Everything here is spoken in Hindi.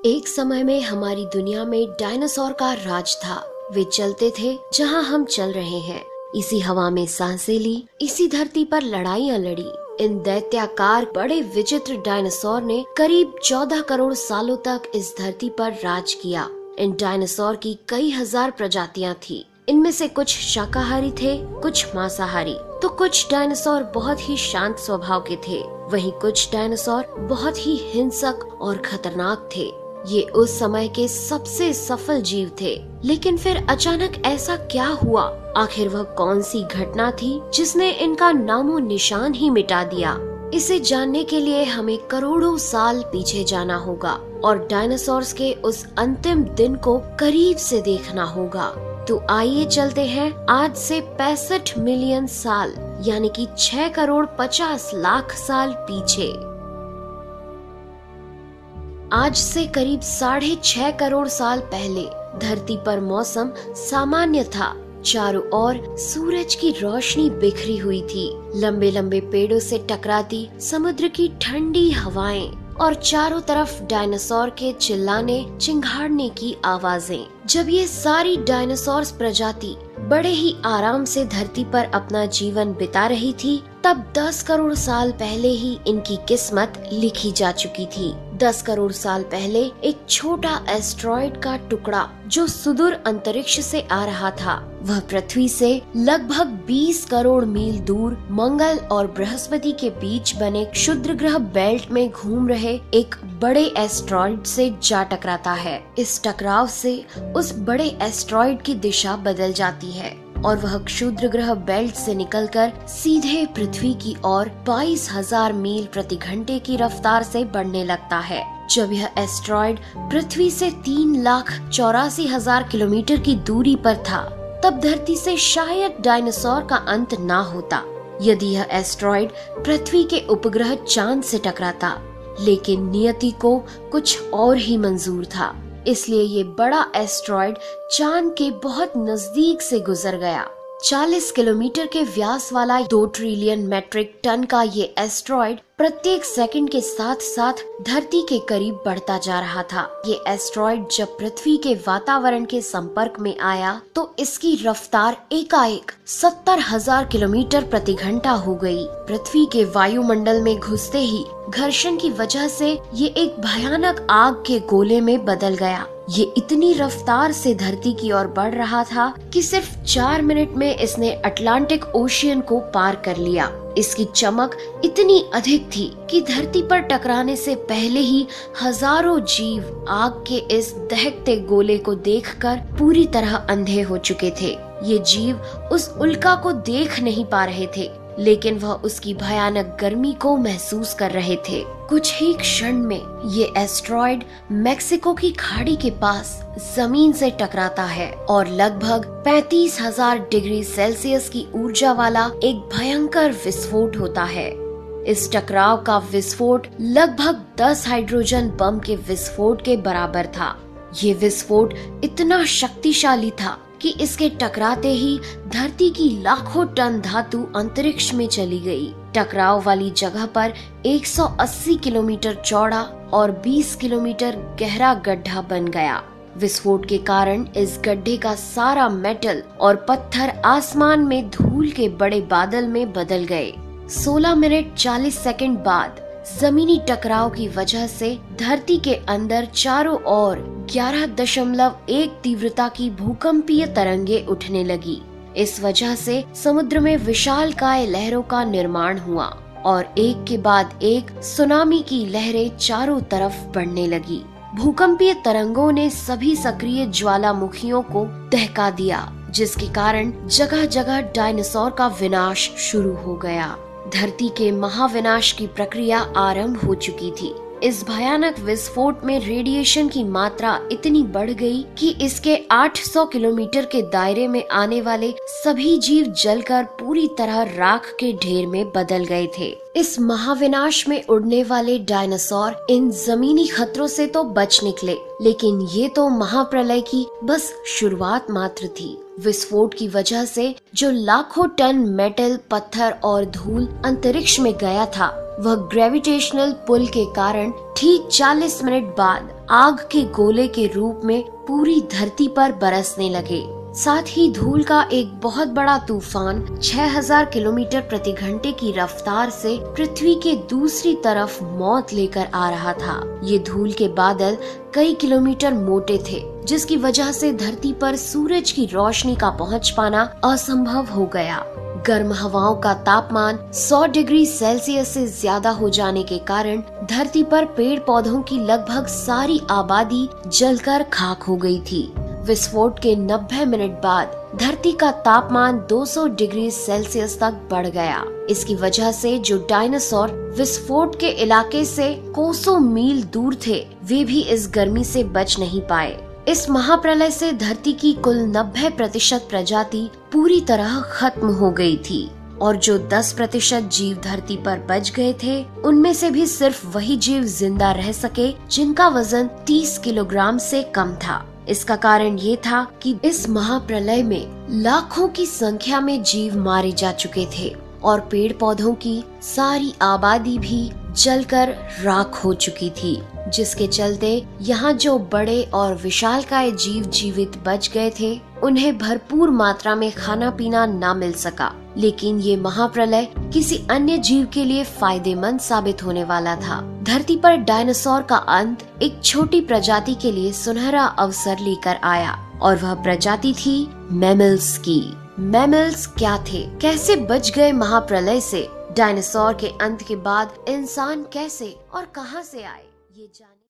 एक समय में हमारी दुनिया में डायनासोर का राज था। वे चलते थे जहां हम चल रहे हैं, इसी हवा में सांसें ली, इसी धरती पर लड़ाइयां लड़ी। इन दैत्याकार बड़े विचित्र डायनासोर ने करीब 14 करोड़ सालों तक इस धरती पर राज किया। इन डायनासोर की कई हजार प्रजातियां थी। इनमें से कुछ शाकाहारी थे, कुछ मांसाहारी, तो कुछ डायनासोर बहुत ही शांत स्वभाव के थे। वहीं कुछ डायनासोर बहुत ही हिंसक और खतरनाक थे। ये उस समय के सबसे सफल जीव थे। लेकिन फिर अचानक ऐसा क्या हुआ? आखिर वह कौन सी घटना थी जिसने इनका नामो निशान ही मिटा दिया? इसे जानने के लिए हमें करोड़ों साल पीछे जाना होगा और डायनासोर्स के उस अंतिम दिन को करीब से देखना होगा। तो आइए चलते हैं आज से 65 मिलियन साल यानी कि 6 करोड़ 50 लाख साल पीछे। आज से करीब 6.5 करोड़ साल पहले धरती पर मौसम सामान्य था। चारों ओर सूरज की रोशनी बिखरी हुई थी। लंबे लंबे पेड़ों से टकराती समुद्र की ठंडी हवाएं और चारों तरफ डायनासोर के चिल्लाने चिंघाड़ने की आवाजें। जब ये सारी डायनासोर प्रजाति बड़े ही आराम से धरती पर अपना जीवन बिता रही थी, तब 10 करोड़ साल पहले ही इनकी किस्मत लिखी जा चुकी थी। 10 करोड़ साल पहले एक छोटा एस्ट्रॉयड का टुकड़ा जो सुदूर अंतरिक्ष से आ रहा था, वह पृथ्वी से लगभग 20 करोड़ मील दूर मंगल और बृहस्पति के बीच बने क्षुद्र ग्रह बेल्ट में घूम रहे एक बड़े एस्ट्रॉयड से जा टकराता है। इस टकराव से उस बड़े एस्ट्रॉयड की दिशा बदल जाती है और वह क्षुद्र ग्रह बेल्ट से निकलकर सीधे पृथ्वी की ओर 22,000 मील प्रति घंटे की रफ्तार से बढ़ने लगता है। जब यह एस्ट्रॉयड पृथ्वी से 3,84,000 किलोमीटर की दूरी पर था, तब धरती से शायद डायनासोर का अंत ना होता यदि यह एस्ट्रॉयड पृथ्वी के उपग्रह चांद से टकराता। लेकिन नियति को कुछ और ही मंजूर था, इसलिए ये बड़ा एस्ट्रॉयड चांद के बहुत नजदीक से गुजर गया। 40 किलोमीटर के व्यास वाला 2 ट्रिलियन मेट्रिक टन का ये एस्ट्रॉयड प्रत्येक सेकंड के साथ साथ धरती के करीब बढ़ता जा रहा था। ये एस्ट्रॉयड जब पृथ्वी के वातावरण के संपर्क में आया तो इसकी रफ्तार एकाएक 70,000 किलोमीटर प्रति घंटा हो गई। पृथ्वी के वायुमंडल में घुसते ही घर्षण की वजह से ये एक भयानक आग के गोले में बदल गया। ये इतनी रफ्तार से धरती की ओर बढ़ रहा था कि सिर्फ 4 मिनट में इसने अटलांटिक ओशियन को पार कर लिया। इसकी चमक इतनी अधिक थी कि धरती पर टकराने से पहले ही हजारों जीव आग के इस दहकते गोले को देखकर पूरी तरह अंधे हो चुके थे। ये जीव उस उल्का को देख नहीं पा रहे थे, लेकिन वह उसकी भयानक गर्मी को महसूस कर रहे थे। कुछ ही क्षण में ये एस्ट्रॉयड मेक्सिको की खाड़ी के पास जमीन से टकराता है और लगभग 35,000 डिग्री सेल्सियस की ऊर्जा वाला एक भयंकर विस्फोट होता है। इस टकराव का विस्फोट लगभग 10 हाइड्रोजन बम के विस्फोट के बराबर था। ये विस्फोट इतना शक्तिशाली था कि इसके टकराते ही धरती की लाखों टन धातु अंतरिक्ष में चली गई। टकराव वाली जगह पर 180 किलोमीटर चौड़ा और 20 किलोमीटर गहरा गड्ढा बन गया। विस्फोट के कारण इस गड्ढे का सारा मेटल और पत्थर आसमान में धूल के बड़े बादल में बदल गए। 16 मिनट 40 सेकंड बाद जमीनी टकराव की वजह से धरती के अंदर चारों ओर 11.1 तीव्रता की भूकंपीय तरंगे उठने लगी। इस वजह से समुद्र में विशालकाय लहरों का निर्माण हुआ और एक के बाद एक सुनामी की लहरें चारों तरफ बढ़ने लगी। भूकंपीय तरंगों ने सभी सक्रिय ज्वालामुखियों को दहका दिया, जिसके कारण जगह जगह डायनासोर का विनाश शुरू हो गया। धरती के महाविनाश की प्रक्रिया आरंभ हो चुकी थी। इस भयानक विस्फोट में रेडिएशन की मात्रा इतनी बढ़ गई कि इसके 800 किलोमीटर के दायरे में आने वाले सभी जीव जलकर पूरी तरह राख के ढेर में बदल गए थे। इस महाविनाश में उड़ने वाले डायनासोर इन जमीनी खतरों से तो बच निकले, लेकिन ये तो महाप्रलय की बस शुरुआत मात्र थी। विस्फोट की वजह से जो लाखों टन मेटल, पत्थर और धूल अंतरिक्ष में गया था, वह ग्रेविटेशनल पुल के कारण ठीक 40 मिनट बाद आग के गोले के रूप में पूरी धरती पर बरसने लगे। साथ ही धूल का एक बहुत बड़ा तूफान 6000 किलोमीटर प्रति घंटे की रफ्तार से पृथ्वी के दूसरी तरफ मौत लेकर आ रहा था। ये धूल के बादल कई किलोमीटर मोटे थे, जिसकी वजह से धरती पर सूरज की रोशनी का पहुंच पाना असंभव हो गया। गर्म हवाओं का तापमान 100 डिग्री सेल्सियस से ज्यादा हो जाने के कारण धरती पर पेड़ पौधों की लगभग सारी आबादी जलकर खाक हो गई थी। विस्फोट के 90 मिनट बाद धरती का तापमान 200 डिग्री सेल्सियस तक बढ़ गया। इसकी वजह से जो डायनासोर विस्फोट के इलाके से कोसों मील दूर थे, वे भी इस गर्मी से बच नहीं पाए। इस महाप्रलय से धरती की कुल 90% प्रजाति पूरी तरह खत्म हो गई थी और जो 10% जीव धरती पर बच गए थे, उनमें से भी सिर्फ वही जीव जिंदा रह सके जिनका वजन 30 किलोग्राम से कम था। इसका कारण ये था कि इस महाप्रलय में लाखों की संख्या में जीव मारे जा चुके थे और पेड़ पौधों की सारी आबादी भी जलकर राख हो चुकी थी, जिसके चलते यहाँ जो बड़े और विशालकाय जीव जीवित बच गए थे, उन्हें भरपूर मात्रा में खाना पीना ना मिल सका। लेकिन ये महाप्रलय किसी अन्य जीव के लिए फायदेमंद साबित होने वाला था। धरती पर डायनासोर का अंत एक छोटी प्रजाति के लिए सुनहरा अवसर लेकर आया और वह प्रजाति थी मैमल्स की। मैमल्स क्या थे, कैसे बच गए महाप्रलय से? डायनासोर के अंत के बाद इंसान कैसे और कहां से आए, ये जान